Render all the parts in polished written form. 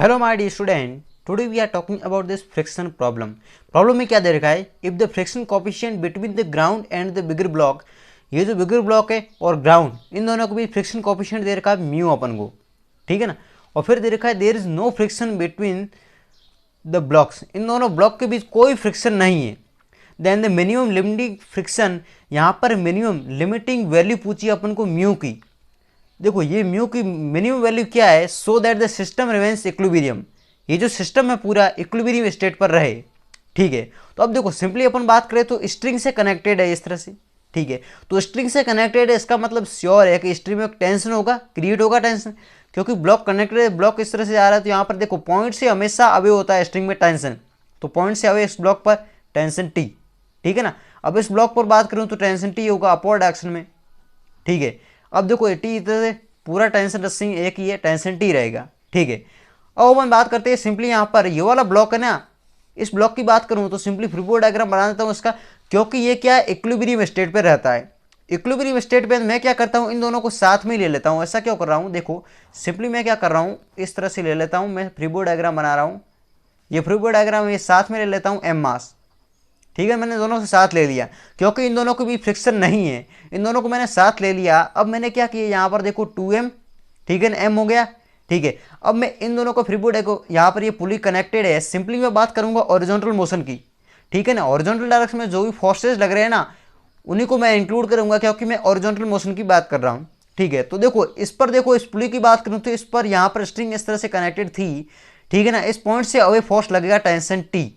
Hello my dear student, today we are talking about this friction problem. Problem में क्या दे रखा है, if the friction coefficient between the ground and the bigger block, ये जो बिगर block है और ग्राउंड इन दोनों को भी फ्रिक्शन कोएफिशिएंट दे रखा है म्यू अपन को, ठीक है ना। और फिर दे रखा है there is no friction between the blocks, इन दोनों ब्लॉक के बीच कोई फ्रिक्शन नहीं है। Then the minimum limiting friction, यहाँ पर मिनिमम लिमिटिंग वैल्यू पूछी अपन को म्यू की। देखो ये म्यू की मिनिमम वैल्यू क्या है, so that the system remains equilibrium, ये जो सिस्टम है पूरा इक्विलिब्रियम स्टेट पर रहे, ठीक है। तो अब देखो सिंपली अपन बात करें तो स्ट्रिंग से कनेक्टेड है इस तरह से, ठीक है। तो स्ट्रिंग से कनेक्टेड है, इसका मतलब श्योर है कि स्ट्रिंग में टेंशन होगा, क्रिएट होगा टेंशन, क्योंकि ब्लॉक कनेक्टेड है, ब्लॉक इस तरह से जा रहा है। तो यहाँ पर देखो पॉइंट से हमेशा अवे होता है स्ट्रिंग में टेंशन, तो पॉइंट से अवे इस ब्लॉक पर टेंशन टी, ठीक है ना। अब इस ब्लॉक पर बात करूँ तो टेंशन टी होगा अपवर्ड डायरेक्शन में, ठीक है। अब देखो टी इस तरह से पूरा टेंशन रस्सिंग एक ही है, टेंशन टी रहेगा, ठीक है। अब अपन बात करते हैं सिंपली यहाँ पर ये वाला ब्लॉक है ना, इस ब्लॉक की बात करूँ तो सिंपली फ्री बॉडी डायग्राम बना देता हूँ इसका, क्योंकि ये क्या है इक्विलिब्रियम स्टेट पे रहता है। इक्विलिब्रियम स्टेट पे मैं क्या करता हूँ, इन दोनों को साथ में ले लेता हूँ। ऐसा क्यों कर रहा हूँ, देखो सिंपली मैं क्या कर रहा हूँ, इस तरह से ले लेता हूँ, मैं फ्री बॉडी डायग्राम बना रहा हूँ। ये फ्री बॉडी डायग्राम ये साथ में ले लेता हूँ एम मास, ठीक है। मैंने दोनों को साथ ले लिया क्योंकि इन दोनों को भी फ्रिक्शन नहीं है, इन दोनों को मैंने साथ ले लिया। अब मैंने क्या किया, यहाँ पर देखो 2m, ठीक है ना, m हो गया, ठीक है। अब मैं इन दोनों को फ्री बॉडी को यहाँ पर ये पुली कनेक्टेड है, सिंपली मैं बात करूंगा हॉरिजॉन्टल मोशन की, ठीक है ना। हॉरिजॉन्टल डायरेक्शन में जो भी फोर्सेज लग रहे हैं ना, उन्हीं को मैं इंक्लूड करूंगा क्योंकि मैं हॉरिजॉन्टल मोशन की बात कर रहा हूँ, ठीक है। तो देखो इस पर, देखो इस पुली की बात करूँ तो इस पर यहाँ पर स्ट्रिंग इस तरह से कनेक्टेड थी, ठीक है ना। इस पॉइंट से अवे फोर्स लगेगा टेंशन टी,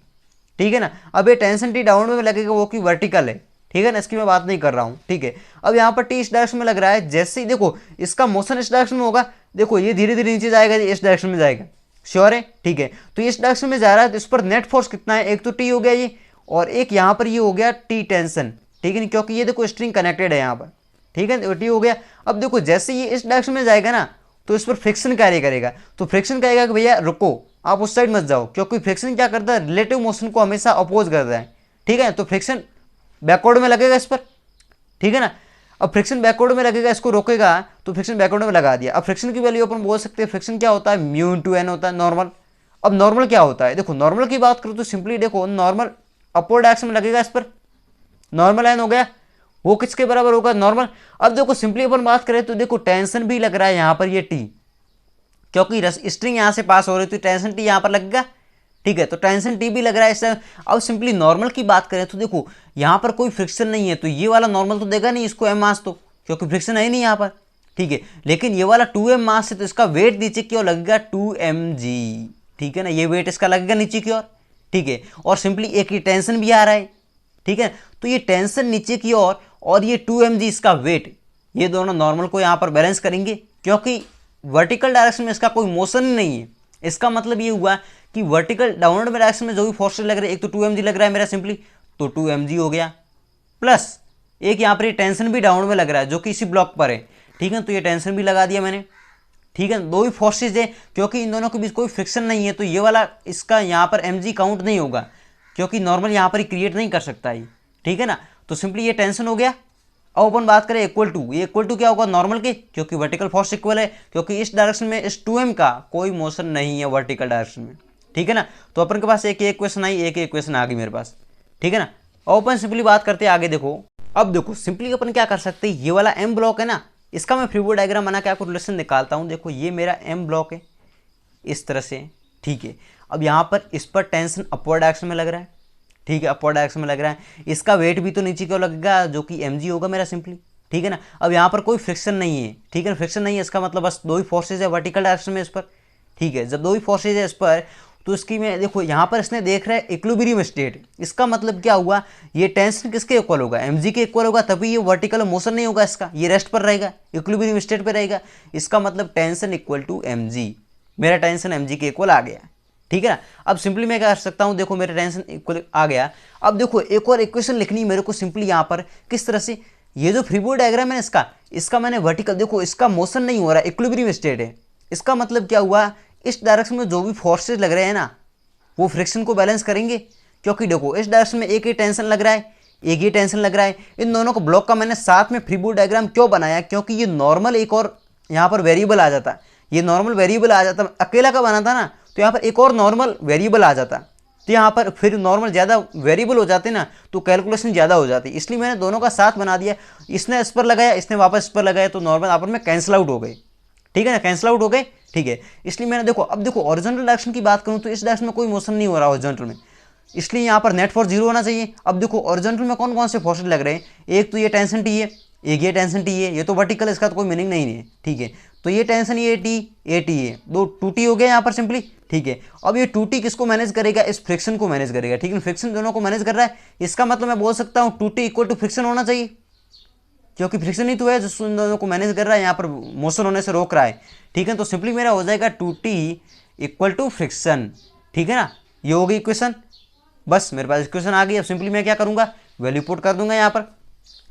ठीक है ना। अब ये टेंशन टी डाउन में लगेगा, वो की वर्टिकल है, ठीक है ना, इसकी मैं बात नहीं कर रहा हूँ, ठीक है। अब यहाँ पर टी इस डायरेक्शन में लग रहा है, जैसे ही देखो इसका मोशन इस डायरेक्शन में होगा, देखो ये धीरे धीरे नीचे जाएगा, इस डायरेक्शन में जाएगा, श्योर है, ठीक है। तो इस डायरेक्शन में जा रहा है, तो इस पर नेट फोर्स कितना है, एक तो टी हो गया ये, और एक यहाँ पर ये हो गया टी टेंशन, ठीक है, क्योंकि ये देखो स्ट्रिंग कनेक्टेड है यहाँ पर, ठीक है, टी हो गया। अब देखो जैसे ये इस डायरेक्शन में जाएगा ना, तो इस पर फ्रिक्शन कार्य करेगा, तो फ्रिक्शन कहेगा कि भैया रुको, आप उस साइड मत जाओ, क्योंकि फ्रिक्शन क्या करता है, रिलेटिव मोशन को हमेशा अपोज करता है, ठीक है। तो फ्रिक्शन बैकवर्ड में लगेगा इस पर, ठीक है ना। अब फ्रिक्शन बैकवर्ड में लगेगा, इसको रोकेगा, तो फ्रिक्शन बैकवर्ड में लगा दिया। अब फ्रिक्शन की वैल्यू अपन बोल सकते हैं, फ्रिक्शन क्या होता है, म्यू इंटू एन होता है नॉर्मल। अब नॉर्मल क्या होता है, देखो नॉर्मल की बात करूँ तो सिंपली देखो नॉर्मल अपवर्ड डायरेक्शन में लगेगा इस पर, नॉर्मल एन हो गया, वो किसके बराबर होगा, नॉर्मल। अब देखो सिंपली अपन बात करें तो देखो टेंशन भी लग रहा है यहाँ पर ये टी, क्योंकि स्ट्रिंग यहाँ से पास हो रही थी, टेंशन टी यहाँ पर लगेगा, ठीक है। तो टेंशन टी भी लग रहा है इससे। अब सिंपली नॉर्मल की बात करें तो देखो यहाँ पर कोई फ्रिक्शन नहीं है, तो ये वाला नॉर्मल तो देगा नहीं इसको एम मास, तो क्योंकि फ्रिक्शन है ही नहीं यहाँ पर, ठीक है। लेकिन ये वाला 2m मास है, तो इसका वेट नीचे की ओर लगेगा 2mg, ठीक है ना, ये वेट इसका लगेगा नीचे की ओर, ठीक है। और सिंपली एक ही टेंशन भी आ रहा है, ठीक है। तो ये टेंशन नीचे की ओर और ये 2mg इसका वेट, ये दोनों नॉर्मल को यहाँ पर बैलेंस करेंगे, क्योंकि वर्टिकल डायरेक्शन में इसका कोई मोशन नहीं है। इसका मतलब ये हुआ कि वर्टिकल डाउनवर्ड डायरेक्शन में जो भी फोर्सेस लग रहे हैं, एक तो 2mg लग रहा है मेरा सिंपली, तो 2mg हो गया, प्लस एक यहाँ पर ये टेंशन भी डाउनवर्ड में लग रहा है जो कि इसी ब्लॉक पर है, ठीक है। तो ये टेंशन भी लगा दिया मैंने, ठीक है। दो ही फोर्सेज है, क्योंकि इन दोनों के बीच कोई फ्रिक्शन नहीं है, तो ये वाला इसका यहाँ पर mg काउंट नहीं होगा, क्योंकि नॉर्मल यहाँ पर क्रिएट नहीं कर सकता ये, ठीक है ना। तो सिंपली ये टेंशन हो गया। अब अपन बात करें इक्वल टू, ये इक्वल टू क्या होगा, नॉर्मल के, क्योंकि वर्टिकल फोर्स इक्वल है, क्योंकि इस डायरेक्शन में इस 2m का कोई मोशन नहीं है वर्टिकल डायरेक्शन में, ठीक है ना। तो अपन के पास एक इक्वेशन आई, एक इक्वेशन आ गई मेरे पास, ठीक है ना। और अपन सिंपली बात करते हैं आगे, देखो अब देखो सिंपली अपन क्या कर सकते हैं, ये वाला m ब्लॉक है ना, इसका मैं फ्री बॉडी डायग्राम बना के आपको रिलेशन निकालता हूँ। देखो ये मेरा m ब्लॉक है इस तरह से, ठीक है। अब यहाँ पर इस पर टेंशन अपवर्ड डायरेक्शन में लग रहा है, ठीक है, अपवर्ड डायरेक्शन में लग रहा है, इसका वेट भी तो नीचे क्यों लगेगा, जो कि mg होगा मेरा सिंपली, ठीक है ना। अब यहाँ पर कोई फ्रिक्शन नहीं है, ठीक है, फ्रिक्शन नहीं है, इसका मतलब बस दो ही फोर्सेज है वर्टिकल डायरेक्शन में इस पर, ठीक है। जब दो ही फोर्सेज है इस पर, तो इसकी में देखो यहाँ पर इसने देख रहा है इक्विलिब्रियम स्टेट, इसका मतलब क्या हुआ, ये टेंशन किसके इक्वल होगा, mg के इक्वल होगा, तभी ये वर्टिकल मोशन नहीं होगा इसका, ये रेस्ट पर रहेगा, इक्विलिब्रियम स्टेट पर रहेगा। इसका मतलब टेंशन इक्वल टू mg, मेरा टेंशन mg के इक्वल आ गया, ठीक है ना। अब सिंपली मैं क्या कर सकता हूँ, देखो मेरा टेंशन इक्वल आ गया। अब देखो एक और इक्वेशन लिखनी है मेरे को सिंपली यहाँ पर, किस तरह से, ये जो फ्री बॉडी डायग्राम है इसका मैंने वर्टिकल, देखो इसका मोशन नहीं हो रहा है, इक्विलिब्रियम स्टेट है। इसका मतलब क्या हुआ, इस डायरेक्शन में जो भी फोर्सेज लग रहे हैं ना, वो फ्रिक्शन को बैलेंस करेंगे, क्योंकि देखो इस डायरेक्शन में एक ही टेंशन लग रहा है, एक ही टेंशन लग रहा है। इन दोनों को ब्लॉक का मैंने साथ में फ्री बॉडी डायग्राम क्यों बनाया, क्योंकि ये नॉर्मल एक और यहाँ पर वेरिएबल आ जाता, ये नॉर्मल वेरिएबल आ जाता, अकेला का बना था ना, तो यहाँ पर एक और नॉर्मल वेरिएबल आ जाता, तो यहाँ पर फिर नॉर्मल ज़्यादा वेरिएबल हो जाते ना तो कैलकुलेशन ज़्यादा हो जाती, इसलिए मैंने दोनों का साथ बना दिया। इसने इस पर लगाया, इसने वापस इस पर लगाया, तो नॉर्मल आपस में कैंसिल आउट हो गए, ठीक है ना, कैंसिल आउट हो गए, ठीक है। इसलिए मैंने देखो, अब देखो ओरिजिनल डायरेक्शन की बात करूँ तो इस डायरेक्शन में कोई मोशन नहीं हो रहा ओरिजिनल में, इसलिए यहाँ पर नेट फोर्स 0 होना चाहिए। अब देखो ओरिजिनल में कौन कौन से फोर्सेज लग रहे हैं, एक तो ये टेंशन टी है, एक ये टेंशन टी है, ये तो वर्टिकल, इसका तो कोई मीनिंग नहीं है, ठीक है। तो ये टेंशन ये टी है, दो 2T हो गया यहाँ पर सिंपली, ठीक है। अब ये 2T किसको मैनेज करेगा, इस फ्रिक्शन को मैनेज करेगा, ठीक है, फ्रिक्शन दोनों को मैनेज कर रहा है। इसका मतलब मैं बोल सकता हूँ 2T इक्वल टू फ्रिक्शन होना चाहिए, क्योंकि फ्रिक्शन ही तो है जो इन दोनों को मैनेज कर रहा है, यहाँ पर मोशन होने से रोक रहा है, ठीक है। तो सिंपली मेरा हो जाएगा 2T इक्वल टू फ्रिक्शन, ठीक है ना, ये हो गई इक्वेशन। बस मेरे पास इक्वेशन आ गई। अब सिंपली मैं क्या करूँगा, वैल्यू पुट कर दूंगा यहाँ पर,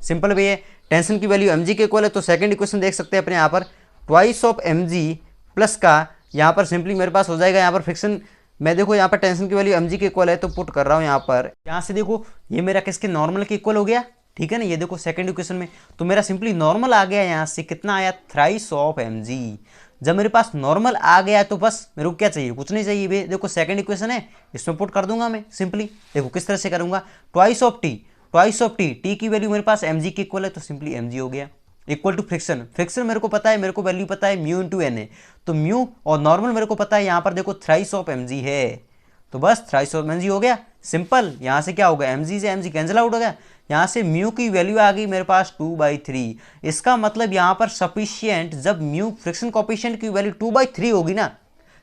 सिंपल भी है। टेंशन की वैल्यू mg के इक्वल है, तो सेकंड इक्वेशन देख सकते हैं अपने यहाँ पर, ट्वाइस ऑफ mg प्लस का यहाँ पर सिंपली मेरे पास हो जाएगा यहाँ पर फ्रिक्शन। मैं देखो यहाँ पर टेंशन की वैल्यू mg के इक्वल है, तो पुट कर रहा हूँ यहाँ पर, यहाँ से देखो ये मेरा किसके नॉर्मल के इक्वल हो गया, ठीक है ना। ये देखो सेकंड इक्वेशन में तो मेरा सिंपली नॉर्मल आ गया, यहाँ से कितना आया, थ्राइस ऑफ mg। जब मेरे पास नॉर्मल आ गया तो बस मेरे को क्या चाहिए, कुछ नहीं चाहिए। देखो सेकंड इक्वेशन है, इसमें पुट कर दूंगा मैं सिंपली। देखो किस तरह से करूंगा, ट्वाइस ऑफ टी, टी की वैल्यू मेरे पास mg के इक्वल है, तो सिंपली mg हो गया, इक्वल टू फ्रिक्शन। फ्रिक्शन मेरे को पता है, मेरे को वैल्यू पता है म्यू इंटू एन है, तो म्यू और नॉर्मल मेरे को पता है, यहाँ पर देखो थ्राइस ऑफ mg है, तो बस थ्राइस ऑफ mg हो गया सिंपल। यहाँ से क्या होगा, mg से mg कैंसिल आउट हो गया, यहाँ से म्यू की वैल्यू आ गई मेरे पास 2/3। इसका मतलब यहाँ पर सफिशियंट, जब म्यू फ्रिक्शन कोएफिशिएंट की वैल्यू 2/3 होगी ना,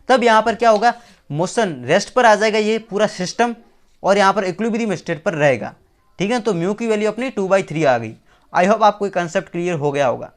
तब यहाँ पर क्या होगा, मोशन रेस्ट पर आ जाएगा ये पूरा सिस्टम, और यहाँ पर इक्विलिब्रियम स्टेट पर रहेगा, ठीक है। तो म्यू की वैल्यू अपनी 2/3 आ गई। आई होप आपको ये कंसेप्ट क्लियर हो गया होगा।